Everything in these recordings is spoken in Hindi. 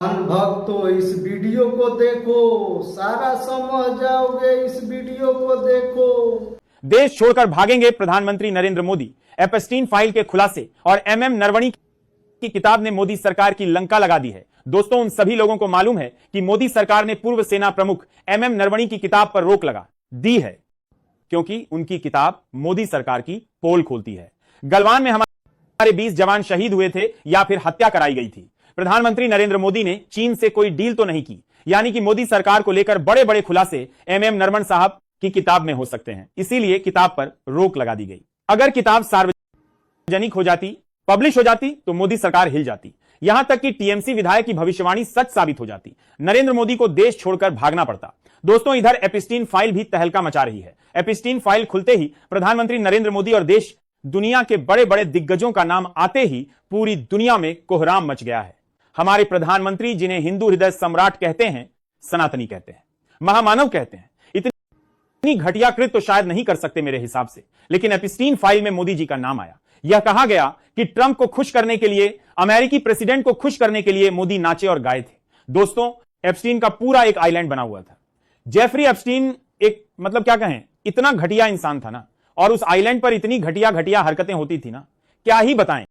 भक्तों इस वीडियो को देखो, सारा समझ जाओगे। इस वीडियो को देखो। देश छोड़कर भागेंगे प्रधानमंत्री नरेंद्र मोदी। एपस्टीन फाइल के खुलासे और एमएम नरवणे की किताब ने मोदी सरकार की लंका लगा दी है। दोस्तों, उन सभी लोगों को मालूम है कि मोदी सरकार ने पूर्व सेना प्रमुख एमएम नरवणे की किताब पर रोक लगा दी है, क्योंकि उनकी किताब मोदी सरकार की पोल खोलती है। गलवान में हमारे 20 जवान शहीद हुए थे या फिर हत्या कराई गई थी। प्रधानमंत्री नरेंद्र मोदी ने चीन से कोई डील तो नहीं की, यानी कि मोदी सरकार को लेकर बड़े बड़े खुलासे एमएम नरवणे साहब की किताब में हो सकते हैं, इसीलिए किताब पर रोक लगा दी गई। अगर किताब सार्वजनिक हो जाती, पब्लिश हो जाती, तो मोदी सरकार हिल जाती। यहां तक कि टीएमसी विधायक की भविष्यवाणी सच साबित हो जाती। नरेंद्र मोदी को देश छोड़कर भागना पड़ता। दोस्तों, इधर एपस्टीन फाइल भी तहलका मचा रही है। एपस्टीन फाइल खुलते ही प्रधानमंत्री नरेंद्र मोदी और देश दुनिया के बड़े बड़े दिग्गजों का नाम आते ही पूरी दुनिया में कोहराम मच गया है। हमारे प्रधानमंत्री, जिन्हें हिंदू हृदय सम्राट कहते हैं, सनातनी कहते हैं, महामानव कहते हैं, इतनी घटिया कृत्य तो शायद नहीं कर सकते मेरे हिसाब से, लेकिन एपस्टीन फाइल में मोदी जी का नाम आया। यह कहा गया कि ट्रंप को खुश करने के लिए, अमेरिकी प्रेसिडेंट को खुश करने के लिए मोदी नाचे और गाए थे। दोस्तों, एप्स्टीन का पूरा एक आइलैंड बना हुआ था। जेफरी एप्स्टीन एक, मतलब क्या कहें, इतना घटिया इंसान था ना, और उस आइलैंड पर इतनी घटिया घटिया हरकतें होती थी ना, क्या ही बताएं।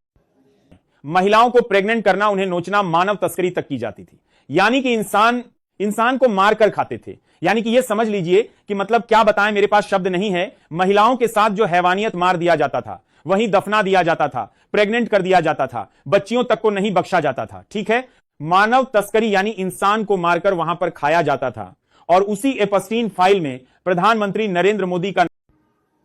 महिलाओं को प्रेग्नेंट करना, उन्हें नोचना, मानव तस्करी तक की जाती थी। यानी कि इंसान को मारकर खाते थे। यानी कि यह समझ लीजिए कि मतलब क्या बताएं, मेरे पास शब्द नहीं है। महिलाओं के साथ जो हैवानियत मार दिया जाता था, वहीं दफना दिया जाता था, प्रेग्नेंट कर दिया जाता था, बच्चियों तक को नहीं बख्शा जाता था। ठीक है, मानव तस्करी, यानी इंसान को मारकर वहां पर खाया जाता था। और उसी एपस्टीन फाइल में प्रधानमंत्री नरेंद्र मोदी का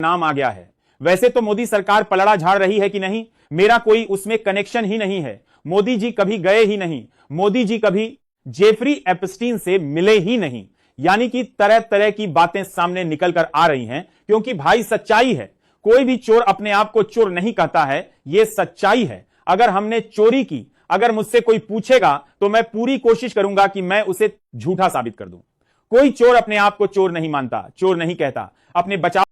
नाम आ गया है। वैसे तो मोदी सरकार पलड़ा झाड़ रही है कि नहीं, मेरा कोई उसमें कनेक्शन ही नहीं है। मोदी जी कभी गए ही नहीं, मोदी जी कभी जेफरी एपस्टीन से मिले ही नहीं। यानी कि तरह तरह की बातें सामने निकल कर आ रही हैं, क्योंकि भाई सच्चाई है। कोई भी चोर अपने आप को चोर नहीं कहता है, यह सच्चाई है। अगर हमने चोरी की, अगर मुझसे कोई पूछेगा, तो मैं पूरी कोशिश करूंगा कि मैं उसे झूठा साबित कर दूं। कोई चोर अपने आप को चोर नहीं मानता, चोर नहीं कहता, अपने बचाव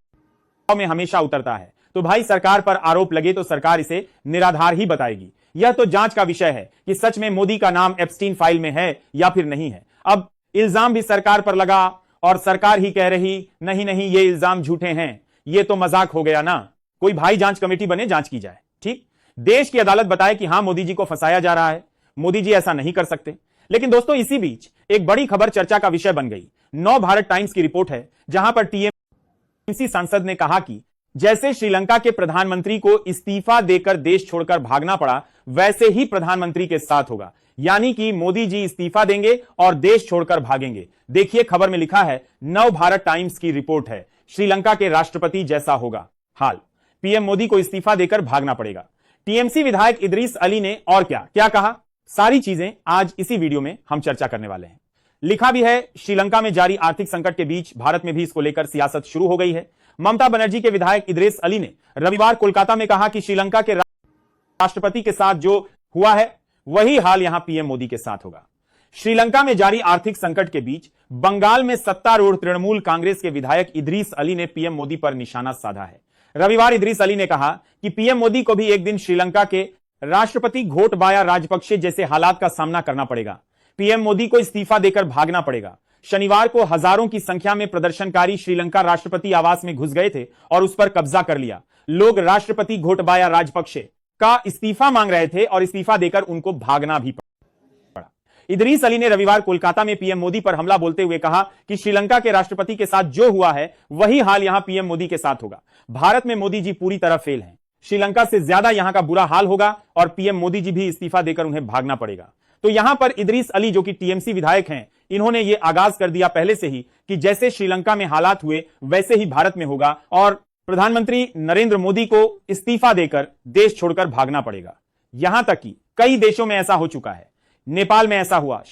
में हमेशा उतरता है। तो भाई, सरकार पर आरोप लगे तो सरकार इसे निराधार ही बताएगी। यह तो जांच का विषय है कि सच में मोदी का नाम एप्स्टीन फाइल में है या फिर नहीं है। अब इल्जाम भी सरकार पर लगा और सरकार ही कह रही नहीं नहीं, ये इल्जाम झूठे हैं। ये तो मजाक हो गया ना। कोई भाई जांच कमेटी बने, जांच की जाए। ठीक, देश की अदालत बताए कि हां, मोदी जी को फंसाया जा रहा है, मोदी जी ऐसा नहीं कर सकते। लेकिन दोस्तों, इसी बीच एक बड़ी खबर चर्चा का विषय बन गई। नव भारत टाइम्स की रिपोर्ट है, जहां पर टीएमसी सांसद ने कहा कि जैसे श्रीलंका के प्रधानमंत्री को इस्तीफा देकर देश छोड़कर भागना पड़ा, वैसे ही प्रधानमंत्री के साथ होगा। यानी कि मोदी जी इस्तीफा देंगे और देश छोड़कर भागेंगे। देखिए, खबर में लिखा है, नव भारत टाइम्स की रिपोर्ट है, श्रीलंका के राष्ट्रपति जैसा होगा हाल। पीएम मोदी को इस्तीफा देकर भागना पड़ेगा। टीएमसी विधायक इदरीस अली ने और क्या क्या कहा, सारी चीजें आज इसी वीडियो में हम चर्चा करने वाले हैं। लिखा भी है, श्रीलंका में जारी आर्थिक संकट के बीच भारत में भी इसको लेकर सियासत शुरू हो गई है। ममता बनर्जी के विधायक इदरीस अली ने रविवार कोलकाता में कहा कि श्रीलंका के राष्ट्रपति के साथ जो हुआ है, वही हाल यहां पीएम मोदी के साथ होगा। श्रीलंका में जारी आर्थिक संकट के बीच बंगाल में सत्तारूढ़ तृणमूल कांग्रेस के विधायक इदरीस अली ने पीएम मोदी पर निशाना साधा है। रविवार इदरीस अली ने कहा कि पीएम मोदी को भी एक दिन श्रीलंका के राष्ट्रपति गोटबाया राजपक्षे जैसे हालात का सामना करना पड़ेगा। पीएम मोदी को इस्तीफा देकर भागना पड़ेगा। शनिवार को हजारों की संख्या में प्रदर्शनकारी श्रीलंका राष्ट्रपति आवास में घुस गए थे और उस पर कब्जा कर लिया। लोग राष्ट्रपति गोटबाया राजपक्षे का इस्तीफा मांग रहे थे और इस्तीफा देकर उनको भागना भी पड़ा। इदरीस अली ने रविवार कोलकाता में पीएम मोदी पर हमला बोलते हुए कहा कि श्रीलंका के राष्ट्रपति के साथ जो हुआ है, वही हाल यहां पीएम मोदी के साथ होगा। भारत में मोदी जी पूरी तरह फेल हैं। श्रीलंका से ज्यादा यहां का बुरा हाल होगा और पीएम मोदी जी भी इस्तीफा देकर उन्हें भागना पड़ेगा। तो यहां पर इदरीस अली, जो कि टीएमसी विधायक हैं, इन्होंने यह आगाज कर दिया पहले से ही कि जैसे श्रीलंका में हालात हुए, वैसे ही भारत में होगा और प्रधानमंत्री नरेंद्र मोदी को इस्तीफा देकर देश छोड़कर भागना पड़ेगा। यहां तक कि कई देशों में ऐसा हो चुका है। नेपाल में ऐसा हुआ,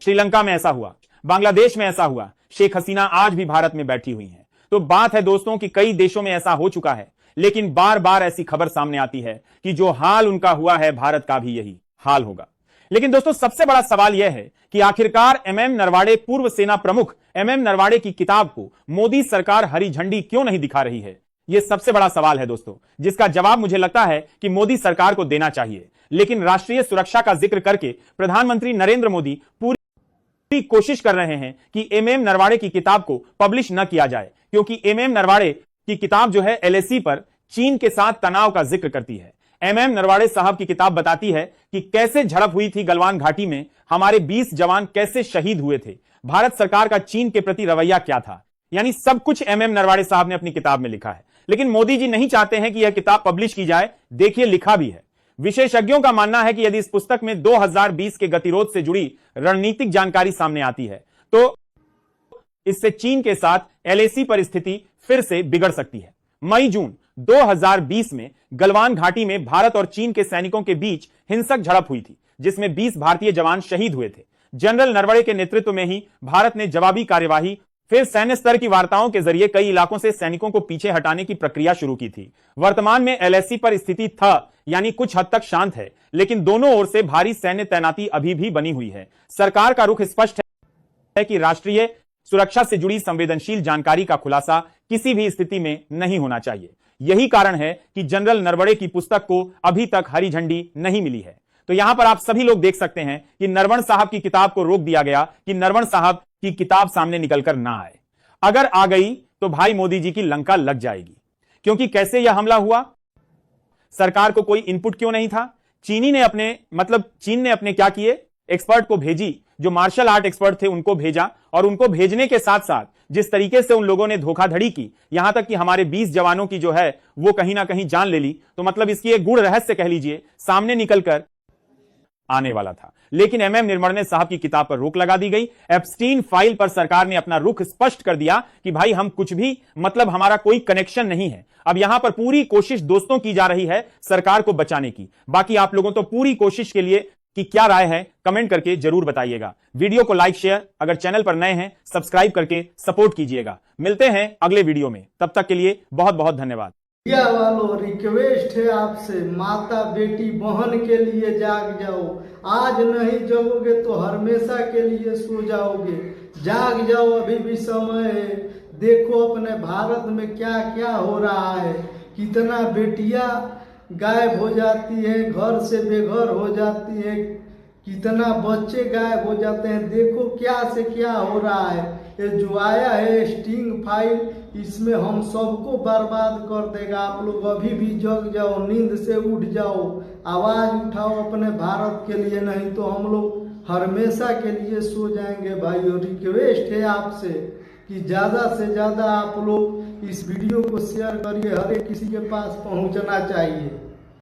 श्रीलंका में ऐसा हुआ, बांग्लादेश में ऐसा हुआ। शेख हसीना आज भी भारत में बैठी हुई हैं। तो बात है दोस्तों कि कई देशों में ऐसा हो चुका है, लेकिन बार बार ऐसी खबर सामने आती है कि जो हाल उनका हुआ है, भारत का भी यही हाल होगा। लेकिन दोस्तों, सबसे बड़ा सवाल यह है कि आखिरकार एमएम नरवणे, पूर्व सेना प्रमुख एमएम नरवणे की किताब को मोदी सरकार हरी झंडी क्यों नहीं दिखा रही है। यह सबसे बड़ा सवाल है दोस्तों, जिसका जवाब मुझे लगता है कि मोदी सरकार को देना चाहिए। लेकिन राष्ट्रीय सुरक्षा का जिक्र करके प्रधानमंत्री नरेंद्र मोदी पूरी कोशिश कर रहे हैं कि एमएम नरवाड़े की किताब को पब्लिश न किया जाए, क्योंकि एमएम नरवाड़े की किताब जो है एलएसी पर चीन के साथ तनाव का जिक्र करती है। एमएम नरवाड़े साहब की किताब बताती है कि कैसे झड़प हुई थी गलवान घाटी में, हमारे 20 जवान कैसे शहीद हुए थे, भारत सरकार का चीन के प्रति रवैया क्या था। यानी सब कुछ एमएम नरवाड़े साहब ने अपनी किताब में लिखा है। लेकिन मोदी जी नहीं चाहते हैं कि यह किताब पब्लिश की जाए। देखिए, लिखा भी है। विशेषज्ञों का मानना है कि यदि इस पुस्तक में 2020 के गतिरोध से जुड़ी रणनीतिक जानकारी सामने आती है तो इससे चीन के साथ एलएसी पर स्थिति फिर से बिगड़ सकती है। मई जून 2020 में गलवान घाटी में भारत और चीन के सैनिकों के बीच हिंसक झड़प हुई थी, जिसमें 20 भारतीय जवान शहीद हुए थे। जनरल नरवणे के नेतृत्व में ही भारत ने जवाबी कार्यवाही, फिर सैन्य स्तर की वार्ताओं के जरिए कई इलाकों से सैनिकों को पीछे हटाने की प्रक्रिया शुरू की थी। वर्तमान में एलएसी पर स्थिति यानी कुछ हद तक शांत है, लेकिन दोनों ओर से भारी सैन्य तैनाती अभी भी बनी हुई है। सरकार का रुख स्पष्ट है कि राष्ट्रीय सुरक्षा से जुड़ी संवेदनशील जानकारी का खुलासा किसी भी स्थिति में नहीं होना चाहिए। यही कारण है कि जनरल नरवणे की पुस्तक को अभी तक हरी झंडी नहीं मिली है। तो यहां पर आप सभी लोग देख सकते हैं कि नरवणे साहब की किताब को रोक दिया गया कि नरवणे साहब की किताब सामने निकलकर ना आए। अगर आ गई तो भाई मोदी जी की लंका लग जाएगी। क्योंकि कैसे यह हमला हुआ, सरकार को कोई इनपुट क्यों नहीं था? चीन ने अपने क्या किए, एक्सपर्ट को भेजी, जो मार्शल आर्ट एक्सपर्ट थे उनको भेजा, और उनको भेजने के साथ साथ जिस तरीके से उन लोगों ने धोखाधड़ी की, यहां तक कि हमारे 20 जवानों की जो है वो कहीं ना कहीं जान ले ली, तो मतलब इसकी एक गूढ़ रहस्य कह लीजिए सामने निकलकर आने वाला था। लेकिन एमएम नरवणे साहब की किताब पर रोक लगा दी गई। एप्स्टीन फाइल पर सरकार ने अपना रुख स्पष्ट कर दिया कि भाई हम कुछ भी, हमारा कोई कनेक्शन नहीं है। अब यहां पर पूरी कोशिश दोस्तों की जा रही है सरकार को बचाने की। बाकी आप लोगों तो पूरी कोशिश के लिए कि क्या राय है कमेंट करके जरूर बताइएगा। वीडियो को लाइक शेयर, अगर चैनल पर नए हैं सब्सक्राइब करके सपोर्ट कीजिएगा। मिलते हैं अगले वीडियो में, तब तक के लिए बहुत बहुत धन्यवाद। मीडिया वालों, रिक्वेस्ट है आपसे, माता बेटी बहन के लिए जाग जाओ। आज नहीं जगोगे तो हमेशा के लिए सो जाओगे। जाग जाओ, अभी भी समय है। देखो अपने भारत में क्या क्या हो रहा है। कितना बेटियां गायब हो जाती है, घर से बेघर हो जाती है, कितना बच्चे गायब हो जाते हैं। देखो क्या से क्या हो रहा है। ये जो आया है स्टिंग फाइल, इसमें हम सबको बर्बाद कर देगा। आप लोग अभी भी जग जाओ, नींद से उठ जाओ, आवाज उठाओ अपने भारत के लिए, नहीं तो हम लोग हमेशा के लिए सो जाएंगे भाई। और रिक्वेस्ट है आपसे कि ज़्यादा से ज़्यादा आप लोग इस वीडियो को शेयर करिए, हर एक किसी के पास पहुंचना चाहिए।